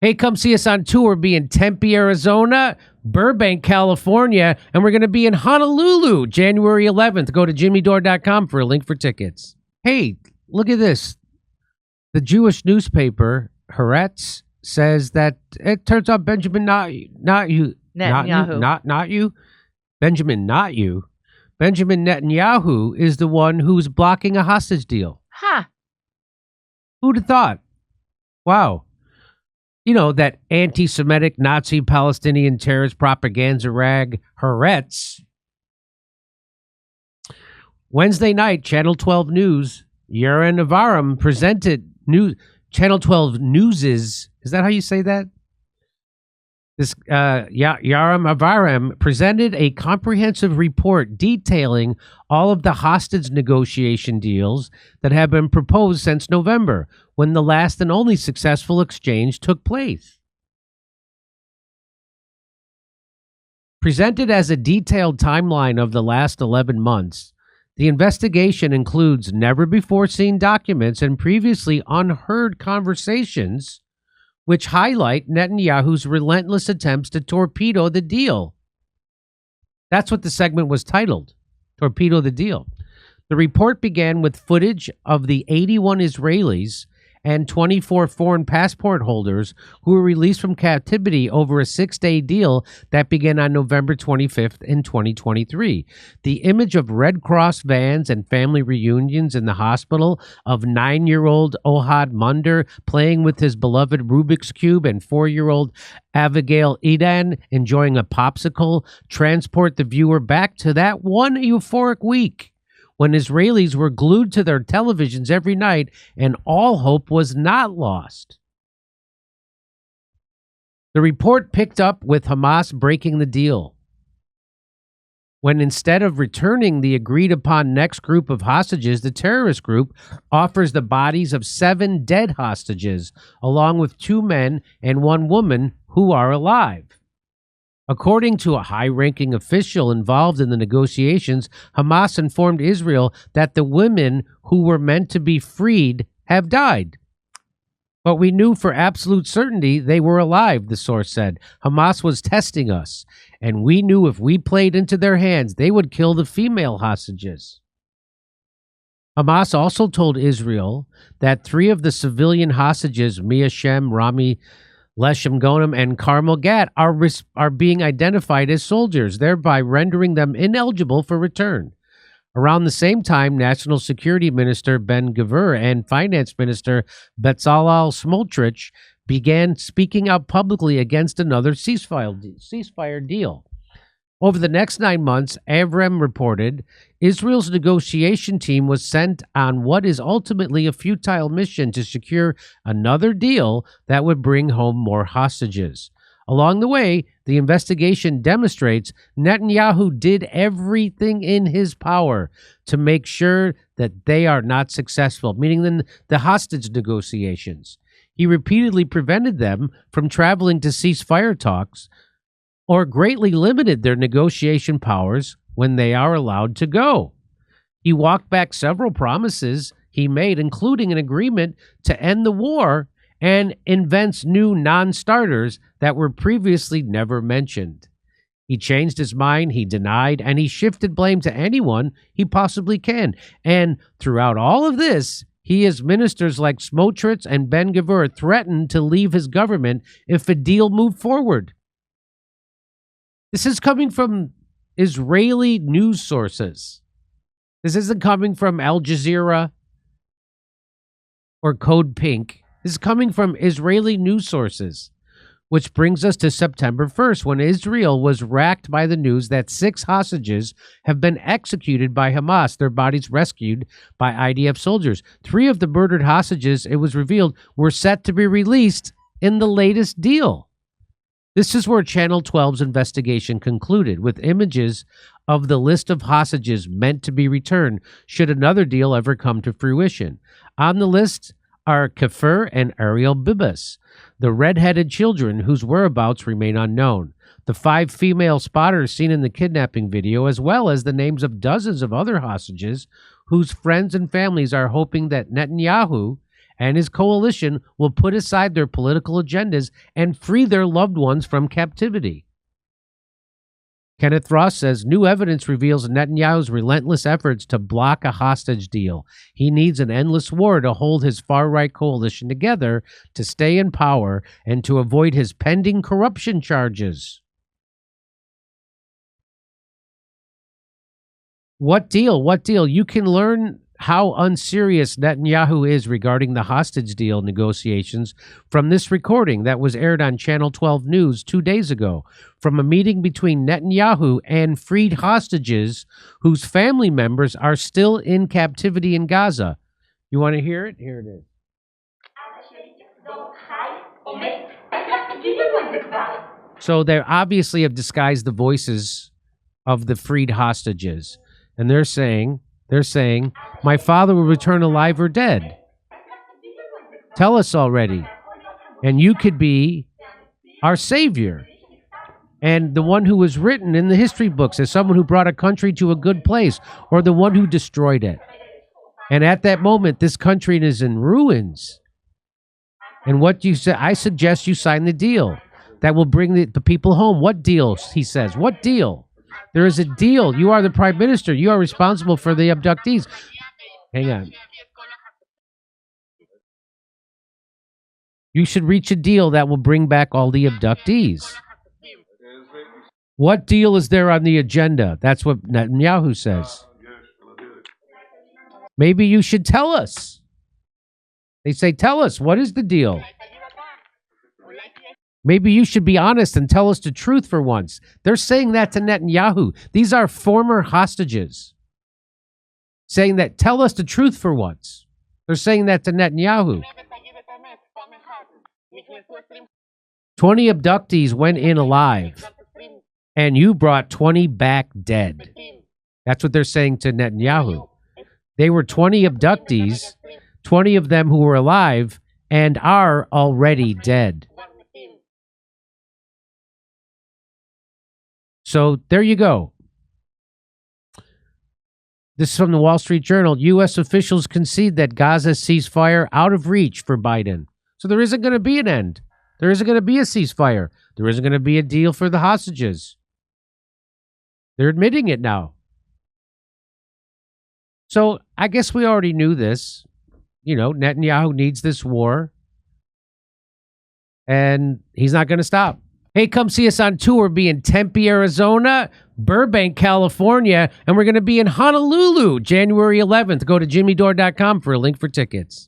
Hey, come see us on tour. We'll be in Tempe, Arizona, Burbank, California, and we're going to be in Honolulu, January 11th. Go to jimmydore.com for a link for tickets. Hey, look at this. The Jewish newspaper, Haaretz, says that it turns out Benjamin Netanyahu is the one who's blocking a hostage deal. Huh. Who'd have thought? Wow. You know, that anti-Semitic Nazi Palestinian terrorist propaganda rag, Haaretz. Wednesday night, Channel 12 News, Yaron Avaram presented Channel 12 News's, is that how you say that? This Yaron Avaram presented a comprehensive report detailing all of the hostage negotiation deals that have been proposed since November, when the last and only successful exchange took place. Presented as a detailed timeline of the last 11 months, the investigation includes never-before-seen documents and previously unheard conversations which highlight Netanyahu's relentless attempts to torpedo the deal. That's what the segment was titled, Torpedo the Deal. The report began with footage of the 81 Israelis and 24 foreign passport holders who were released from captivity over a 6-day deal that began on November 25th in 2023. The image of Red Cross vans and family reunions in the hospital of 9-year-old Ohad Munder playing with his beloved Rubik's Cube and 4-year-old Abigail Edan enjoying a popsicle transport the viewer back to that one euphoric week when Israelis were glued to their televisions every night and all hope was not lost. The report picked up with Hamas breaking the deal, when instead of returning the agreed-upon next group of hostages, the terrorist group offers the bodies of 7 dead hostages, along with 2 men and 1 woman who are alive. According to a high-ranking official involved in the negotiations, Hamas informed Israel that the women who were meant to be freed have died. But we knew for absolute certainty they were alive, the source said. Hamas was testing us, and we knew if we played into their hands, they would kill the female hostages. Hamas also told Israel that 3 of the civilian hostages, Mia Shem, Rami Leshem Gonem, and Carmel Gat, are being identified as soldiers, thereby rendering them ineligible for return. Around the same time, National Security Minister Ben-Gvir and Finance Minister Bezalel Smotrich began speaking out publicly against another ceasefire deal. Over the next 9 months, Avram reported, Israel's negotiation team was sent on what is ultimately a futile mission to secure another deal that would bring home more hostages. Along the way, the investigation demonstrates Netanyahu did everything in his power to make sure that they are not successful, meaning the hostage negotiations. He repeatedly prevented them from traveling to ceasefire talks, or greatly limited their negotiation powers when they are allowed to go. He walked back several promises he made, including an agreement to end the war, and invents new non-starters that were previously never mentioned. He changed his mind, he denied, and he shifted blame to anyone he possibly can. And throughout all of this, he as ministers like Smotrich and Ben-Gvir threatened to leave his government if a deal moved forward. This is coming from Israeli news sources. This isn't coming from Al Jazeera or Code Pink. This is coming from Israeli news sources, which brings us to September 1st, when Israel was racked by the news that 6 hostages have been executed by Hamas, their bodies rescued by IDF soldiers. 3 of the murdered hostages, it was revealed, were set to be released in the latest deal. This is where Channel 12's investigation concluded, with images of the list of hostages meant to be returned should another deal ever come to fruition. On the list are Kafir and Ariel Bibas, the red-headed children whose whereabouts remain unknown. The 5 female spotters seen in the kidnapping video, as well as the names of dozens of other hostages whose friends and families are hoping that Netanyahu and his coalition will put aside their political agendas and free their loved ones from captivity. Kenneth Ross says, new evidence reveals Netanyahu's relentless efforts to block a hostage deal. He needs an endless war to hold his far-right coalition together, to stay in power, and to avoid his pending corruption charges. What deal? What deal? You can learn how unserious Netanyahu is regarding the hostage deal negotiations from this recording that was aired on Channel 12 News 2 days ago, from a meeting between Netanyahu and freed hostages whose family members are still in captivity in Gaza. You want to hear it? Here it is. So they obviously have disguised the voices of the freed hostages, and they're saying, my father will return alive or dead. Tell us already. And you could be our savior. And the one who was written in the history books as someone who brought a country to a good place, or the one who destroyed it. And at that moment, this country is in ruins. And what you say, I suggest you sign the deal that will bring the people home. What deal? He says. What deal? There is a deal. You are the prime minister. You are responsible for the abductees. Hang on. You should reach a deal that will bring back all the abductees. What deal is there on the agenda? That's what Netanyahu says. Maybe you should tell us. They say, tell us, what is the deal? Maybe you should be honest and tell us the truth for once. They're saying that to Netanyahu. These are former hostages saying that, tell us the truth for once. They're saying that to Netanyahu. 20 abductees went in alive, and you brought 20 back dead. That's what they're saying to Netanyahu. They were 20 abductees, 20 of them who were alive and are already dead. So there you go. This is from the Wall Street Journal. U.S. officials concede that Gaza's ceasefire out of reach for Biden. So there isn't going to be an end. There isn't going to be a ceasefire. There isn't going to be a deal for the hostages. They're admitting it now. So I guess we already knew this. You know, Netanyahu needs this war. And he's not going to stop. Hey, come see us on tour. We'll be in Tempe, Arizona, Burbank, California, and we're going to be in Honolulu, January 11th. Go to jimmydore.com for a link for tickets.